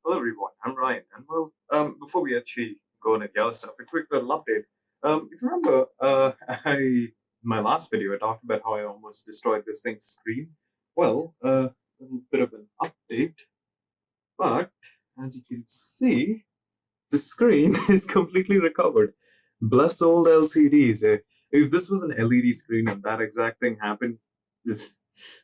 Hello everyone, I'm Ryan, and before we actually go into the other stuff, a quick little update. If you remember, in my last video, I talked about how I almost destroyed this thing's screen. A little bit of an update, but as you can see, the screen is completely recovered. Bless old LCDs. If this was an LED screen and that exact thing happened, this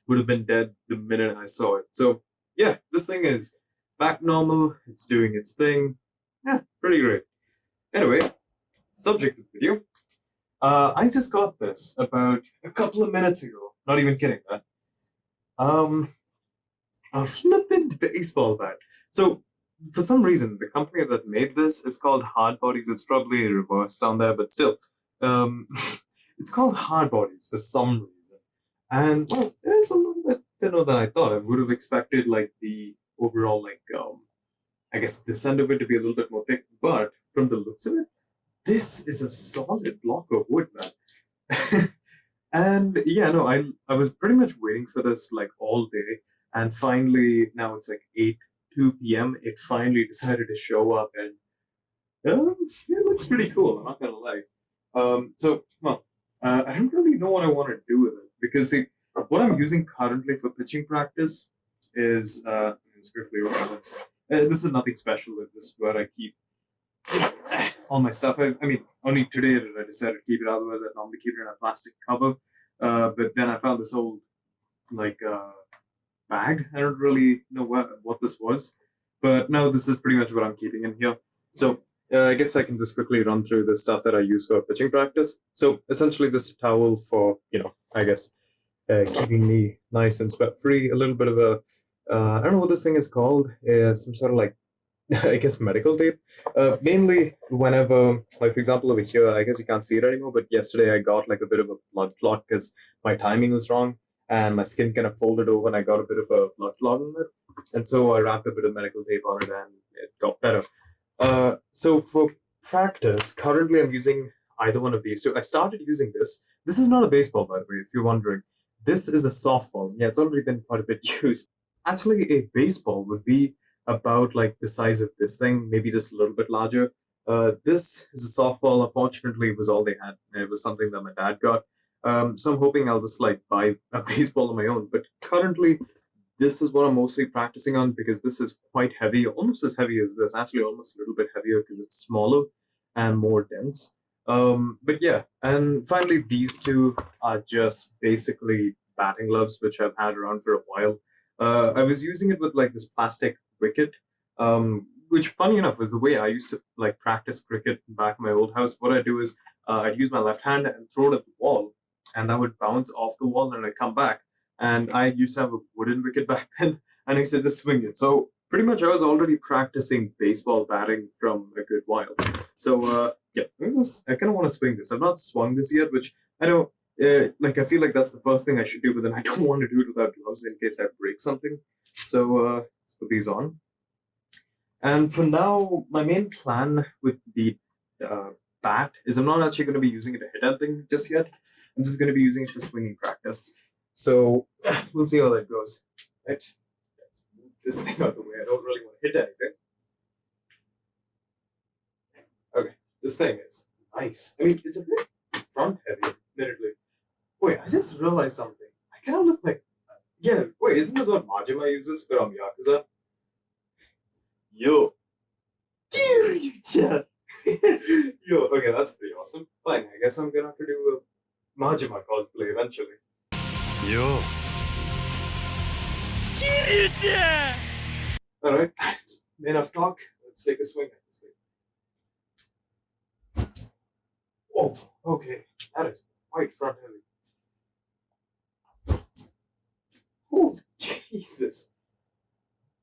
would have been dead the minute I saw it. So yeah, this thing is back normal. It's doing its thing. Yeah, pretty great. Anyway, subject of the video. I just got this about a couple of minutes ago. Not even kidding, man. Um, a flippin' baseball bat. So for some reason, the company that made this is called Hard Bodies. It's probably reversed on there, but still, um, it's called Hard Bodies for some reason. And well, it's a little bit thinner than I thought. I would have expected like the overall I guess the center of it to be a little bit more thick, but from the looks of it, this is a solid block of wood, man. And yeah, no, I was pretty much waiting for this like all day, and finally now it's like 8:02 p.m. It finally decided to show up, and it looks pretty cool. I'm not gonna lie. I don't really know what I want to do with it because see, what I'm using currently for pitching practice is let's quickly open this. This is nothing special with this, but I keep all my stuff. I mean, only today did I decide to keep it. Otherwise, I'd normally keep it in a plastic cover. But then I found this old like bag. I don't really know what this was, but now this is pretty much what I'm keeping in here. So I guess I can just quickly run through the stuff that I use for pitching practice. So essentially, just a towel for I guess keeping me nice and sweat free. A little bit of a I don't know what this thing is called. Some sort of like I guess medical tape. Mainly whenever, like for example, over here, I guess you can't see it anymore, but yesterday I got like a bit of a blood clot because my timing was wrong and my skin kind of folded over and I got a bit of a blood clot on it. And so I wrapped a bit of medical tape on it and it got better. So for practice, currently I'm using either one of these two. I started using this. This is not a baseball, by the way, if you're wondering. This is a softball. Yeah, it's already been quite a bit used. Actually, a baseball would be about like the size of this thing, maybe just a little bit larger. This is a softball. Unfortunately, it was all they had. It was something that my dad got. So I'm hoping I'll just like buy a baseball on my own. But currently, this is what I'm mostly practicing on because this is quite heavy, almost as heavy as this. Actually, almost a little bit heavier because it's smaller and more dense. But yeah, and finally, these two are just basically batting gloves, which I've had around for a while. I was using it with like this plastic wicket, which funny enough was the way I used to like practice cricket back in my old house. What I do is I'd use my left hand and throw it at the wall, and that would bounce off the wall and I'd come back. And I used to have a wooden wicket back then, and I used to just swing it. So pretty much I was already practicing baseball batting from a good while. So yeah, I kind of want to swing this. I've not swung this yet, which I don't like. I feel like that's the first thing I should do, but then I don't want to do it without gloves in case I break something. So let's put these on. And for now, my main plan with the uh, bat is I'm not actually going to be using it to hit anything just yet. I'm just going to be using it for swinging practice. So we'll see how that goes. Right? Let's move this thing out of the way. I don't really want to hit anything. Okay, this thing is nice. I mean, it's a bit front heavy, admittedly. Wait, I just realized something. I kind of look like. Yeah, wait, isn't this what Majima uses for Yakuza? Yo, Kiryu-chan. Yo, okay, that's pretty awesome. Fine, I guess I'm gonna have to do a Majima cosplay eventually. Yo. Kiryu-chan! Alright, enough talk. Let's take a swing at this thing. Oh, okay, that is quite front heavy. Oh, Jesus.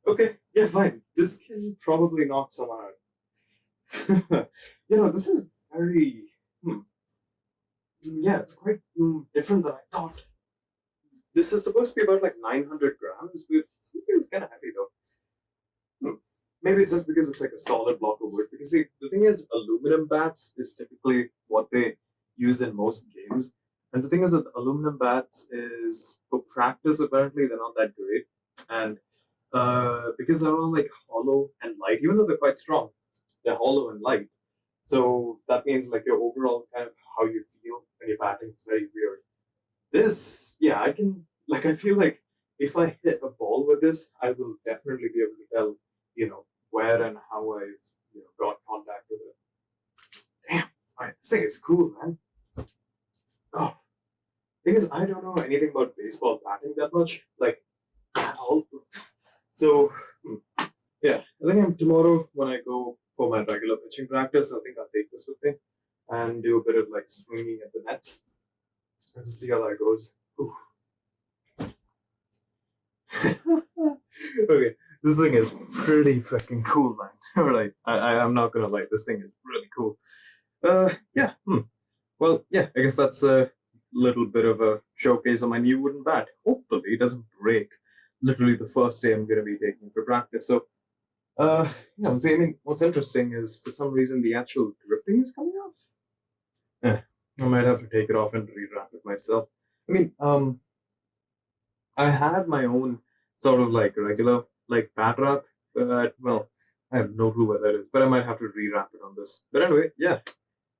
Okay, yeah, fine. This can probably knock someone out. This is very. Yeah, it's quite different than I thought. This is supposed to be about like 900 grams, but it's kind of heavy though. Maybe it's just because it's like a solid block of wood. Because see, the thing is, aluminum bats is typically what they use in most games. And the thing is with aluminum bats is for practice apparently they're not that great. And because they're all like hollow and light, even though they're quite strong. They're hollow and light. So that means like your overall kind of how you feel when you're batting is very weird. This, yeah, I can like I feel like if I hit a ball with this, I will definitely be able to tell, where and how I've got contact with it. Damn, this thing is cool, man. Oh, thing is, I don't know anything about baseball batting that much, like at all. So, yeah, I think tomorrow when I go for my regular pitching practice, I think I'll take this with me and do a bit of like swinging at the nets and just see how that goes. Whew. Okay, this thing is pretty freaking cool, man. Alright, I'm not gonna lie, this thing is really cool. Yeah, Well, yeah, I guess that's a little bit of a showcase on my new wooden bat. Hopefully, it doesn't break. Literally the first day I'm gonna be taking for practice. So, yeah, I mean, what's interesting is for some reason the actual dripping is coming off. Eh, I might have to take it off and rewrap it myself. I mean, I had my own sort of like regular like bat wrap, but well, I have no clue what that is. But I might have to rewrap it on this. But anyway, yeah.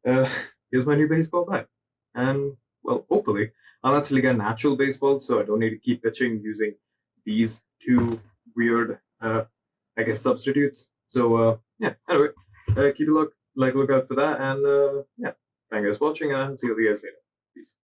Uh, here's my new baseball bat, and well, hopefully I'll actually get an actual baseball, so I don't need to keep pitching using these two weird, I guess, substitutes. So yeah. Anyway, keep a look out for that, and yeah, thank you guys for watching, and I'll see you guys later. Peace.